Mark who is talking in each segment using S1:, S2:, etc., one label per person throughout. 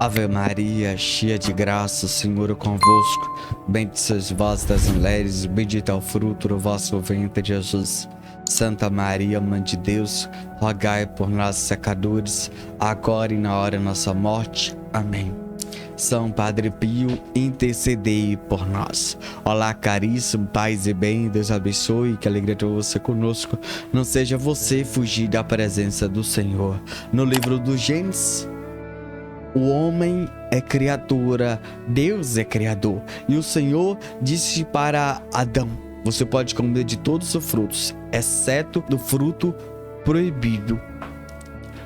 S1: Ave Maria, cheia de graça, o Senhor é convosco. Bendita sois vós das mulheres, bendito é o fruto do vosso ventre, Jesus. Santa Maria, Mãe de Deus, rogai por nós, pecadores, agora e na hora da nossa morte. Amém. São Padre Pio, intercedei por nós. Olá, caríssimo, paz e bem, Deus abençoe, que alegria ter você conosco. Não seja você fugir da presença do Senhor. No livro do Gênesis, o homem é criatura, Deus é criador. E o Senhor disse para Adão: você pode comer de todos os frutos, exceto do fruto proibido.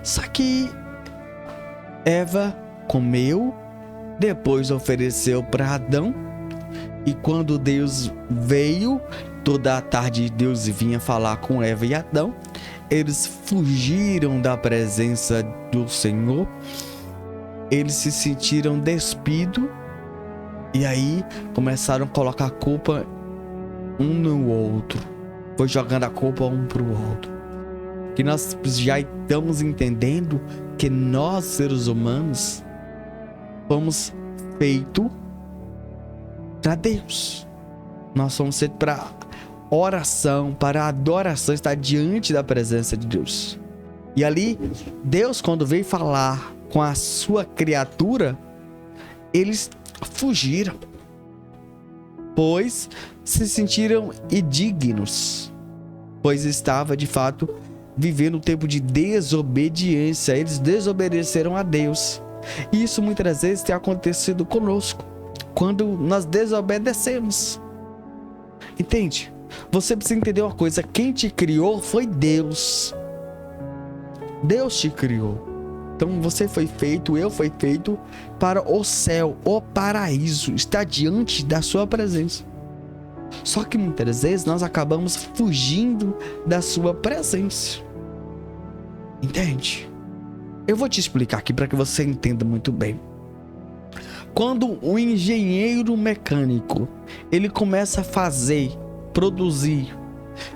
S1: Só que Eva comeu, depois ofereceu para Adão. E quando Deus veio, toda a tarde Deus vinha falar com Eva e Adão. Eles fugiram da presença do Senhor. Eles se sentiram despidos e aí começaram a colocar a culpa um no outro. Foi jogando a culpa um pro outro. Que nós já estamos entendendo que nós, seres humanos, fomos feitos para Deus. Nós somos feitos para oração, para adoração, estar diante da presença de Deus. E ali, Deus, quando veio falar com a sua criatura, eles fugiram, pois se sentiram indignos, pois estava de fato vivendo um tempo de desobediência. Eles desobedeceram a Deus. E isso muitas vezes tem acontecido conosco quando nós desobedecemos. Entende? Você precisa entender uma coisa: quem te criou foi Deus. Deus te criou. Então você foi feito, eu fui feito para o céu, o paraíso, estar diante da sua presença. Só que muitas vezes nós acabamos fugindo da sua presença. Entende? Eu vou te explicar aqui para que você entenda muito bem. Quando o engenheiro mecânico ele começa a produzir,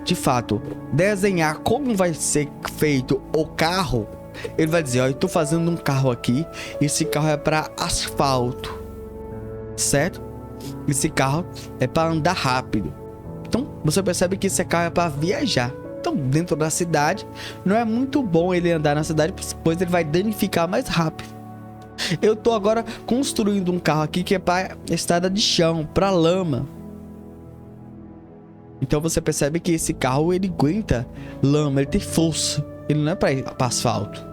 S1: de fato, desenhar como vai ser feito o carro, ele vai dizer: ó, eu estou fazendo um carro aqui, esse carro é para asfalto, certo? Esse carro é para andar rápido. Então você percebe que esse carro é para viajar. Então dentro da cidade não é muito bom ele andar na cidade, pois ele vai danificar mais rápido. Eu estou agora construindo um carro aqui que é para estrada de chão, para lama. Então você percebe que esse carro ele aguenta lama, ele tem força. Ele não é para asfalto.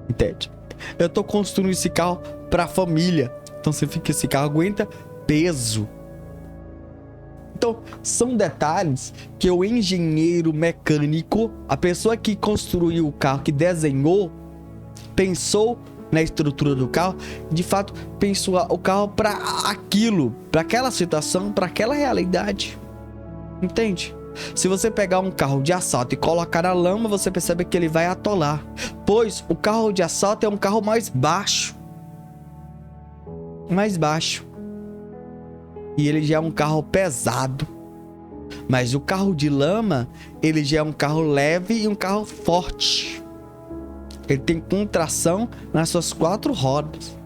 S1: Entende? Eu tô construindo esse carro para família. Então você fica que esse carro aguenta peso. Então são detalhes que o engenheiro mecânico, a pessoa que construiu o carro, que desenhou, pensou na estrutura do carro, de fato pensou o carro para aquilo, para aquela situação, para aquela realidade. Entende? Se você pegar um carro de asfalto e colocar na lama, você percebe que ele vai atolar, pois o carro de asfalto é um carro mais baixo. E ele já é um carro pesado. Mas o carro de lama, ele já é um carro leve e um carro forte. Ele tem contração nas suas 4 rodas.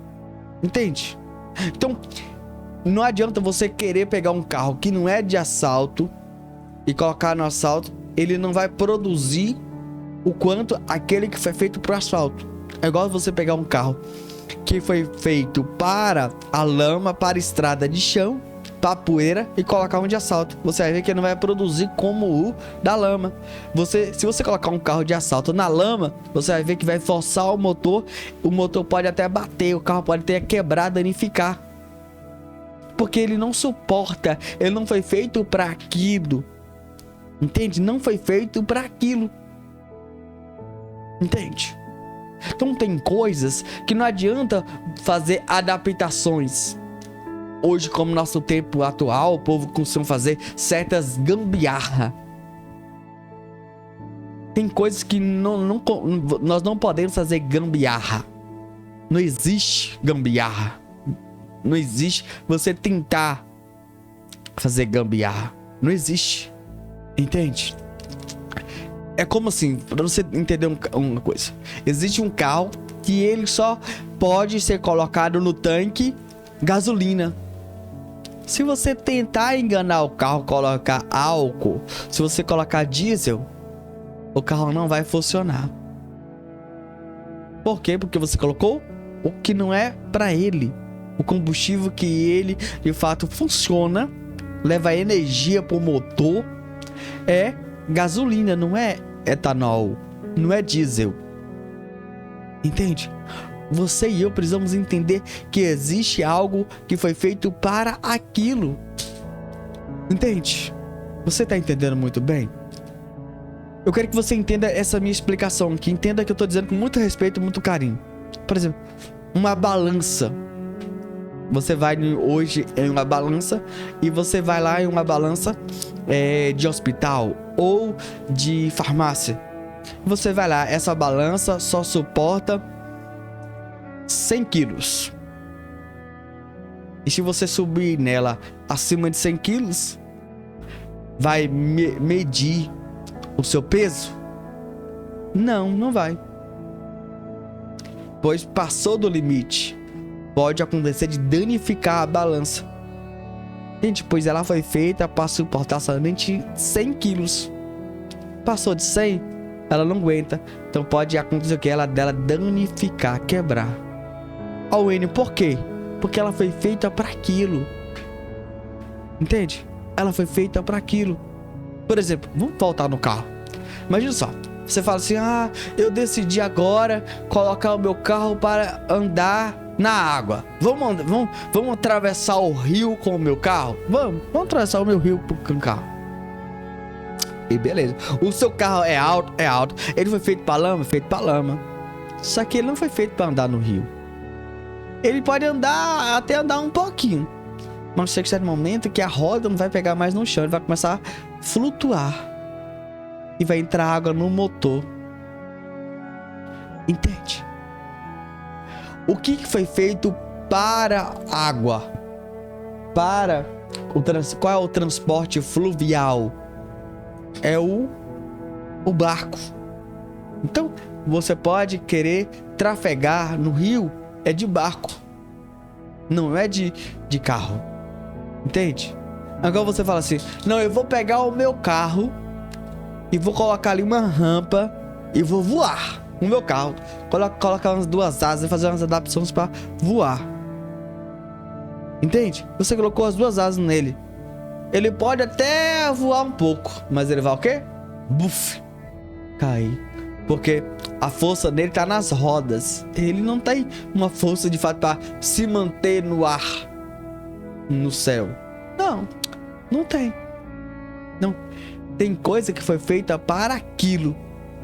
S1: Entende? Então, não adianta você querer pegar um carro que não é de asfalto e colocar no asfalto, ele não vai produzir o quanto aquele que foi feito para o asfalto. É igual você pegar um carro que foi feito para a lama, para a estrada de chão, para a poeira, e colocar um de asfalto. Você vai ver que ele não vai produzir como o da lama. Se você colocar um carro de asfalto na lama, você vai ver que vai forçar o motor pode até bater, o carro pode até quebrar, danificar. Porque ele não suporta, ele não foi feito para aquilo. Entende? Não foi feito para aquilo. Entende? Então tem coisas que não adianta fazer adaptações. Hoje, como nosso tempo atual, o povo costuma fazer certas gambiarra. Tem coisas que nós não podemos fazer gambiarra. Não existe gambiarra. Não existe você tentar fazer gambiarra. Não existe. Entende? É como assim, pra você entender uma coisa. Existe um carro que ele só pode ser colocado no tanque gasolina. Se você tentar enganar o carro, colocar álcool, se você colocar diesel, o carro não vai funcionar. Por quê? Porque você colocou o que não é para ele. O combustível que ele de fato funciona, leva energia para o motor, é gasolina, não é etanol, não é diesel. Entende? Você e eu precisamos entender que existe algo que foi feito para aquilo. Entende? Você está entendendo muito bem? Eu quero que você entenda essa minha explicação, que entenda que eu estou dizendo com muito respeito e muito carinho. Por exemplo, uma balança. Você vai hoje em uma balança e você vai lá em uma balança de hospital ou de farmácia. Você vai lá, essa balança só suporta 100 quilos. E se você subir nela acima de 100 quilos, vai medir o seu peso? Não, não vai. Pois passou do limite. Pode acontecer de danificar a balança. Gente, pois ela foi feita para suportar somente 100 quilos. Passou de 100, ela não aguenta. Então pode acontecer o que? Ela dela danificar, quebrar. Ó, Enio, por quê? Porque ela foi feita para aquilo. Entende? Ela foi feita para aquilo. Por exemplo, vamos voltar no carro. Imagina só. Você fala assim, eu decidi agora colocar o meu carro para andar na água. Vamos atravessar o rio com o meu carro? Vamos atravessar o meu rio com o carro. E beleza. O seu carro é alto. Ele foi feito para lama? Feito para lama. Só que ele não foi feito para andar no rio. Ele pode até andar um pouquinho. Mas chega certo momento que a roda não vai pegar mais no chão. Ele vai começar a flutuar. E vai entrar água no motor. Entende? O que foi feito para a água? Qual é o transporte fluvial? É o barco. Então, você pode querer trafegar no rio, é de barco. Não é de carro. Entende? Agora você fala assim, não, eu vou pegar o meu carro e vou colocar ali uma rampa e vou voar o meu carro. Colocar umas duas asas e fazer umas adaptações para voar. Entende? Você colocou as duas asas nele. Ele pode até voar um pouco, mas ele vai o quê? Buf! Cair. Porque a força dele tá nas rodas. Ele não tem uma força de fato para se manter no ar, no céu. Não tem. Não. Tem coisa que foi feita para aquilo.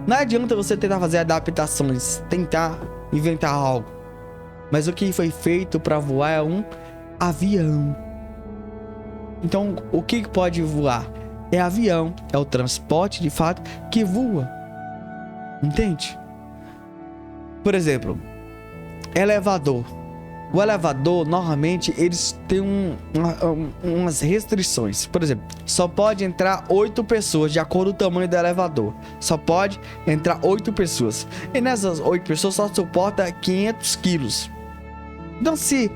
S1: Não adianta você tentar fazer adaptações, tentar inventar algo. Mas o que foi feito para voar é um avião. Então, o que pode voar? É avião, é o transporte de fato que voa. Entende? Por exemplo, elevador. O elevador, normalmente, eles têm umas restrições. Por exemplo, só pode entrar 8 pessoas, de acordo com o tamanho do elevador. Só pode entrar 8 pessoas. E nessas 8 pessoas só suporta 500 quilos. Então, se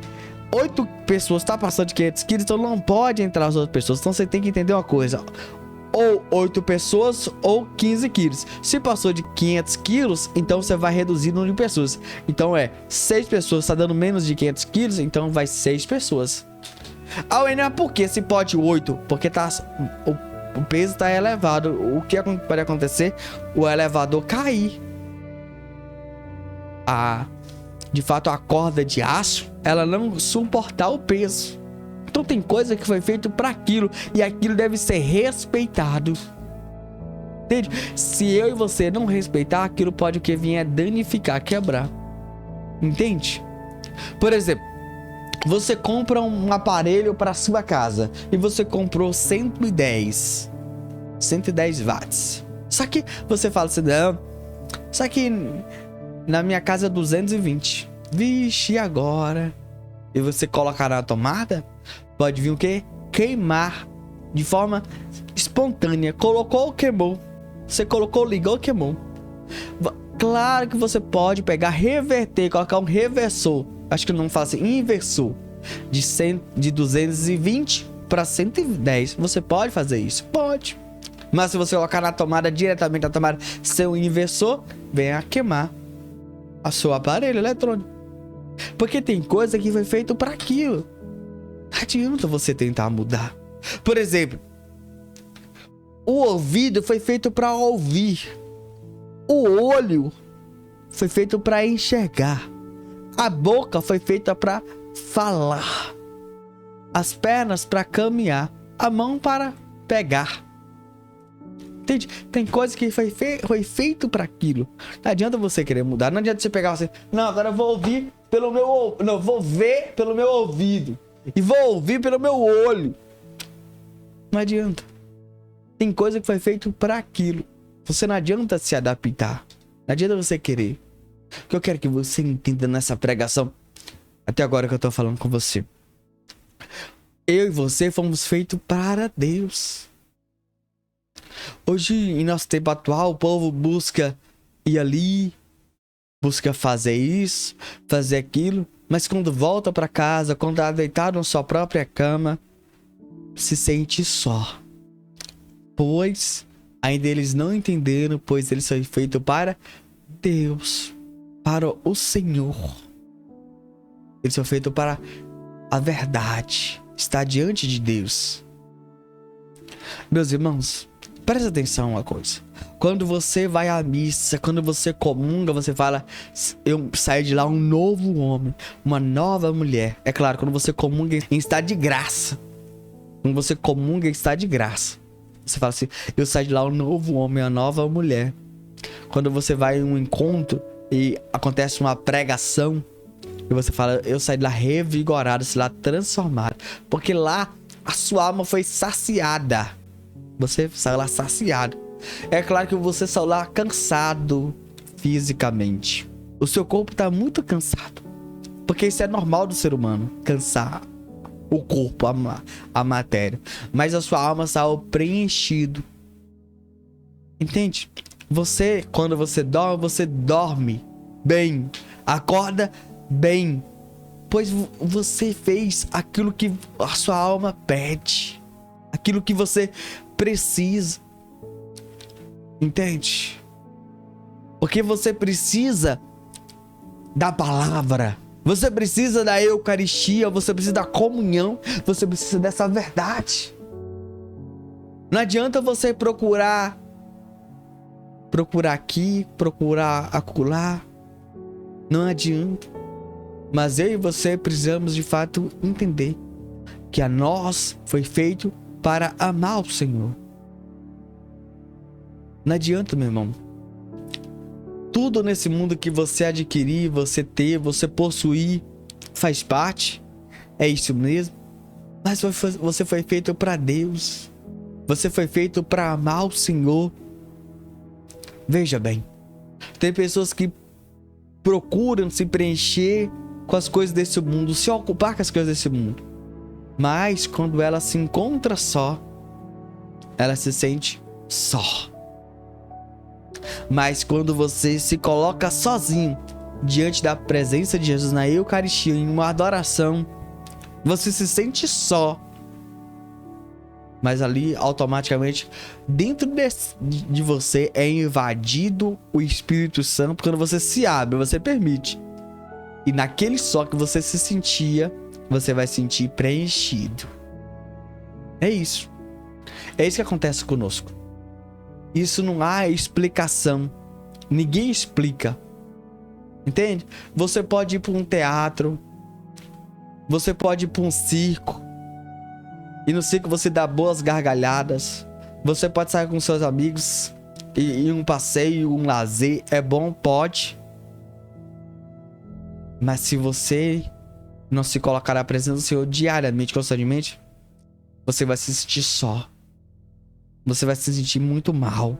S1: 8 pessoas estão passando de 500 quilos, então não pode entrar as outras pessoas. Então, você tem que entender uma coisa. Ou 8 pessoas ou 15 quilos. Se passou de 500 quilos, então você vai reduzir o número de pessoas. Então 6 pessoas, está dando menos de 500 quilos, então vai 6 pessoas. Por que se pode 8? Porque o peso está elevado. O que pode acontecer? O elevador cair. De fato, a corda de aço, ela não suportar o peso. Então tem coisa que foi feito para aquilo e aquilo deve ser respeitado. Entende? Se eu e você não respeitar, aquilo pode o que vier danificar, quebrar. Entende? Por exemplo, você compra um aparelho para sua casa e você comprou 110 watts. Só que você fala assim, não, só que na minha casa é 220. Vixe, agora? E você colocar na tomada, pode vir o quê? Queimar de forma espontânea. Colocou, queimou. Você colocou, ligou, queimou. Claro que você pode pegar, reverter, colocar um reversor. Acho que não fala assim, inversor. De 220 para 110. Você pode fazer isso? Pode. Mas se você colocar na tomada, diretamente na tomada, seu inversor, vem a queimar o seu aparelho eletrônico. Porque tem coisa que foi feito para aquilo. Não adianta você tentar mudar. Por exemplo, o ouvido foi feito para ouvir. O olho foi feito para enxergar. A boca foi feita para falar. As pernas para caminhar. A mão para pegar. Entende? Tem coisa que foi feito para aquilo. Não adianta você querer mudar. Não adianta você pegar você. Não, agora eu vou ouvir pelo meu. Não, vou ver pelo meu ouvido. E vou ouvir pelo meu olho. Não adianta. Tem coisa que foi feito para aquilo. Você não adianta se adaptar. Não adianta você querer. O que eu quero que você entenda nessa pregação, até agora que eu tô falando com você. Eu e você fomos feitos para Deus. Hoje, em nosso tempo atual, o povo busca ir ali, busca fazer isso, fazer aquilo, mas quando volta para casa, quando tá deitado na sua própria cama, se sente só. Pois ainda eles não entenderam, pois eles são feitos para Deus, para o Senhor. Eles são feitos para a verdade, estar diante de Deus. Meus irmãos, presta atenção uma coisa. Quando você vai à missa, quando você comunga, você fala, eu saio de lá um novo homem, uma nova mulher. É claro, quando você comunga em estado de graça. Quando você comunga em estado de graça. Você fala assim, eu saio de lá um novo homem, uma nova mulher. Quando você vai em um encontro e acontece uma pregação, e você fala, eu saio de lá revigorado, saio lá transformado. Porque lá a sua alma foi saciada. Você saiu lá saciado. É claro que você saiu lá cansado fisicamente. O seu corpo está muito cansado. Porque isso é normal do ser humano, cansar o corpo, a matéria. Mas a sua alma saiu preenchido. Entende? Você, quando você dorme bem. Acorda bem. Pois você fez aquilo que a sua alma pede. Aquilo que você precisa. Entende? Porque você precisa da palavra. Você precisa da Eucaristia. Você precisa da comunhão. Você precisa dessa verdade. Não adianta você procurar aqui, procurar acolá. Não adianta. Mas eu e você precisamos de fato entender que a nós foi feito para amar o Senhor. Não adianta, meu irmão. Tudo nesse mundo que você adquirir, você ter, você possuir, faz parte. É isso mesmo. Mas você foi feito para Deus. Você foi feito para amar o Senhor. Veja bem. Tem pessoas que procuram se preencher com as coisas desse mundo, se ocupar com as coisas desse mundo. Mas quando ela se encontra só, ela se sente só. Mas quando você se coloca sozinho diante da presença de Jesus na Eucaristia, em uma adoração, você se sente só. Mas ali, automaticamente, dentro de você é invadido o Espírito Santo. Quando você se abre, você permite. E naquele só que você se sentia, você vai sentir preenchido. É isso. É isso que acontece conosco. Isso não há explicação. Ninguém explica. Entende? Você pode ir para um teatro. Você pode ir para um circo. E no circo você dá boas gargalhadas. Você pode sair com seus amigos e um passeio, um lazer. É bom? Pode. Mas se você não se colocar na presença do Senhor diariamente, constantemente, você vai se sentir só. Você vai se sentir muito mal.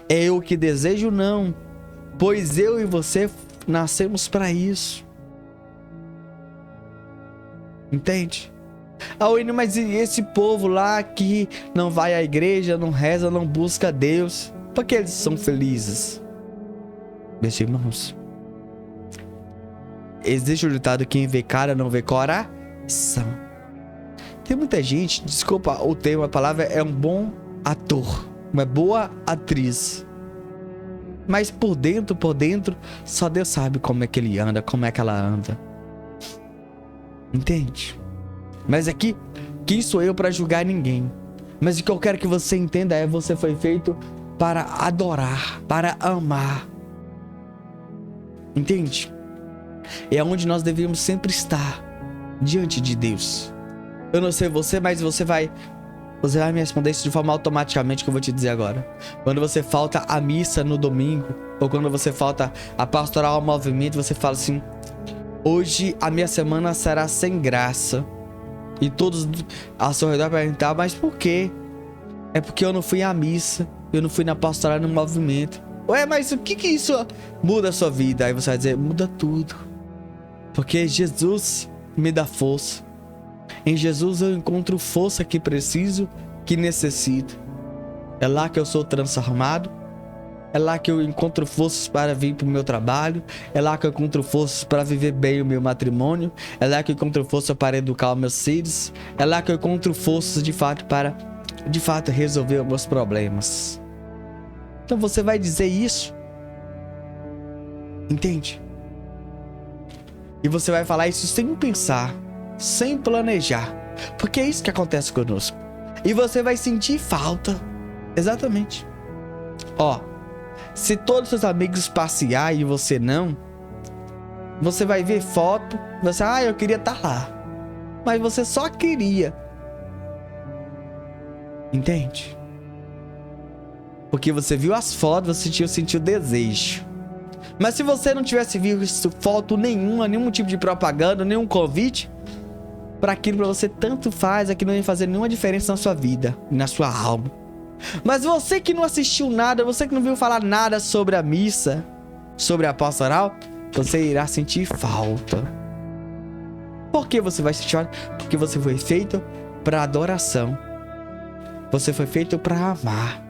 S1: É eu que desejo? Não. Pois eu e você nascemos para isso. Entende? Ah, mas e esse povo lá que não vai à igreja, não reza, não busca Deus, por que eles são felizes? Meus irmãos, existe o ditado: quem vê cara não vê coração. Tem muita gente, desculpa o termo, a palavra, é um bom ator, uma boa atriz, mas por dentro, só Deus sabe como é que ele anda, como é que ela anda. Entende? Mas aqui, quem sou eu para julgar ninguém? Mas o que eu quero que você entenda é: você foi feito para adorar, para amar. Entende? É onde nós devemos sempre estar, diante de Deus. Eu não sei você, mas você vai me responder isso de forma automaticamente, que eu vou te dizer agora. Quando você falta a missa no domingo, ou quando você falta a pastoral ao movimento, você fala assim: hoje a minha semana será sem graça. E todos ao seu redor perguntar: mas por quê? É porque eu não fui à missa, eu não fui na pastoral no movimento. Ué, mas o que isso muda a sua vida? Aí você vai dizer: muda tudo. Porque Jesus me dá força. Em Jesus eu encontro força que preciso, que necessito. É lá que eu sou transformado. É lá que eu encontro forças para vir para o meu trabalho. É lá que eu encontro forças para viver bem o meu matrimônio. É lá que eu encontro força para educar os meus filhos. É lá que eu encontro forças de fato para, resolver os meus problemas. Então você vai dizer isso. Entende? E você vai falar isso sem pensar, sem planejar. Porque é isso que acontece conosco. E você vai sentir falta. Exatamente. Ó, se todos os seus amigos passear e você não, você vai ver foto, você: eu queria estar lá. Mas você só queria. Entende? Porque você viu as fotos, você sentiu desejo. Mas se você não tivesse visto foto nenhuma, nenhum tipo de propaganda, nenhum convite, para aquilo para você tanto faz, aquilo não ia fazer nenhuma diferença na sua vida e na sua alma. Mas você que não assistiu nada, você que não viu falar nada sobre a missa, sobre a pastoral, você irá sentir falta. Por que você vai sentir falta? Porque você foi feito para adoração. Você foi feito para amar.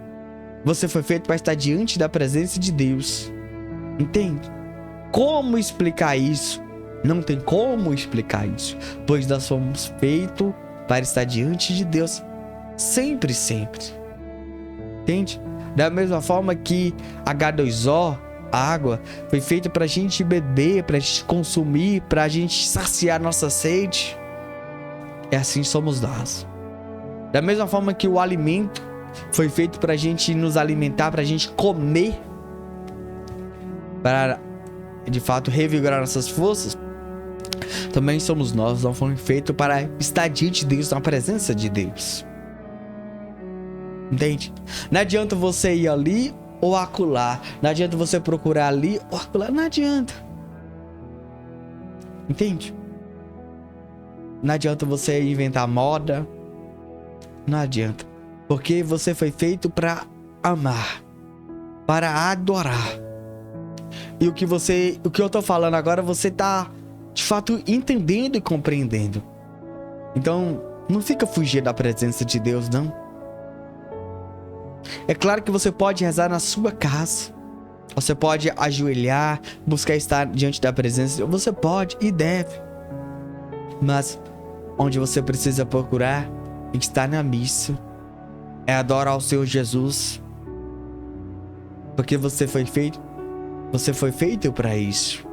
S1: Você foi feito para estar diante da presença de Deus. Entende? Como explicar isso? Não tem como explicar isso, pois nós fomos feitos para estar diante de Deus sempre, sempre. Entende? Da mesma forma que H2O, a água, foi feita para a gente beber, para a gente consumir, para a gente saciar nossa sede. É assim somos nós. Da mesma forma que o alimento foi feito para a gente nos alimentar, para a gente comer, para de fato revigorar nossas forças, também somos nós fomos feitos para estar diante de Deus, na presença de Deus. Entende? Não adianta você ir ali ou acolá. Não adianta você procurar ali ou acolá. Não adianta. Entende? Não adianta você inventar moda. Não adianta. Porque você foi feito para amar, para adorar. E o que eu tô falando agora, você tá de fato entendendo e compreendendo. Então, não fica fugindo da presença de Deus, não. É claro que você pode rezar na sua casa. Você pode ajoelhar, buscar estar diante da presença de Deus. Você pode e deve. Mas onde você precisa procurar é estar na missa. É adorar ao Senhor Jesus. Porque você foi feito para isso.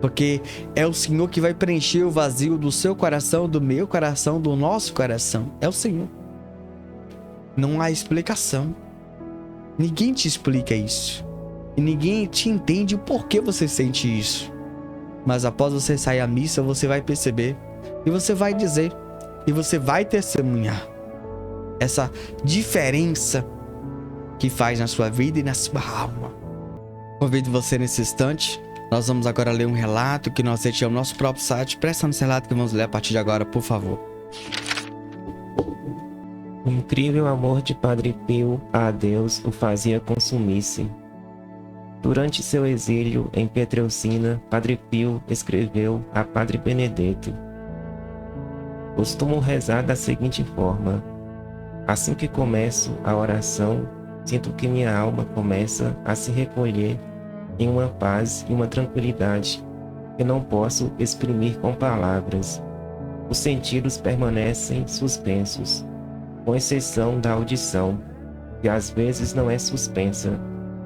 S1: Porque é o Senhor que vai preencher o vazio do seu coração, do meu coração, do nosso coração. É o Senhor. Não há explicação. Ninguém te explica isso. E ninguém te entende o porquê você sente isso. Mas após você sair à missa, você vai perceber. E você vai dizer. E você vai testemunhar essa diferença que faz na sua vida e na sua alma. Convido você nesse instante. Nós vamos agora ler um relato que nós deixamos no nosso próprio site. Presta nesse relato que vamos ler a partir de agora, por favor.
S2: O incrível amor de Padre Pio a Deus o fazia consumir-se. Durante seu exílio em Pietrelcina, Padre Pio escreveu a Padre Benedetto: costumo rezar da seguinte forma: assim que começo a oração, sinto que minha alma começa a se recolher em uma paz e uma tranquilidade que não posso exprimir com palavras. Os sentidos permanecem suspensos, com exceção da audição, que às vezes não é suspensa.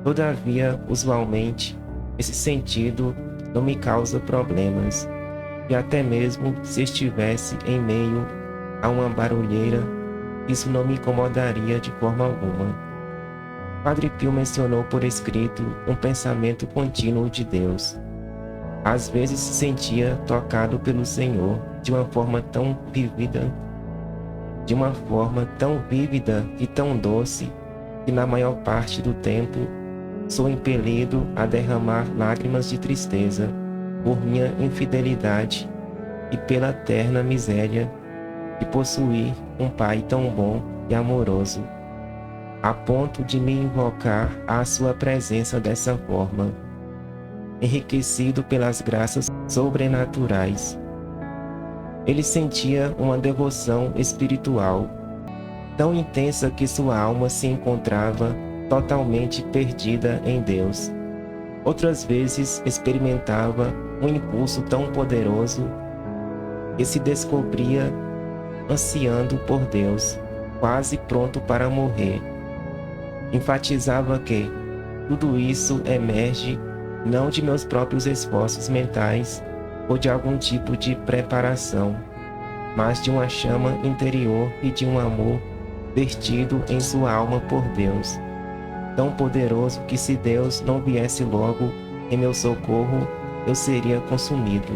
S2: Todavia, usualmente, esse sentido não me causa problemas, e até mesmo se estivesse em meio a uma barulheira, isso não me incomodaria de forma alguma. Padre Pio mencionou por escrito um pensamento contínuo de Deus. Às vezes se sentia tocado pelo Senhor de uma forma tão vívida e tão doce, que na maior parte do tempo sou impelido a derramar lágrimas de tristeza por minha infidelidade e pela terna miséria de possuir um pai tão bom e amoroso, a ponto de me invocar à sua presença dessa forma, enriquecido pelas graças sobrenaturais. Ele sentia uma devoção espiritual tão intensa que sua alma se encontrava totalmente perdida em Deus. Outras vezes experimentava um impulso tão poderoso que se descobria ansiando por Deus, quase pronto para morrer. Enfatizava que tudo isso emerge não de meus próprios esforços mentais ou de algum tipo de preparação, mas de uma chama interior e de um amor vertido em sua alma por Deus, tão poderoso que se Deus não viesse logo em meu socorro, eu seria consumido.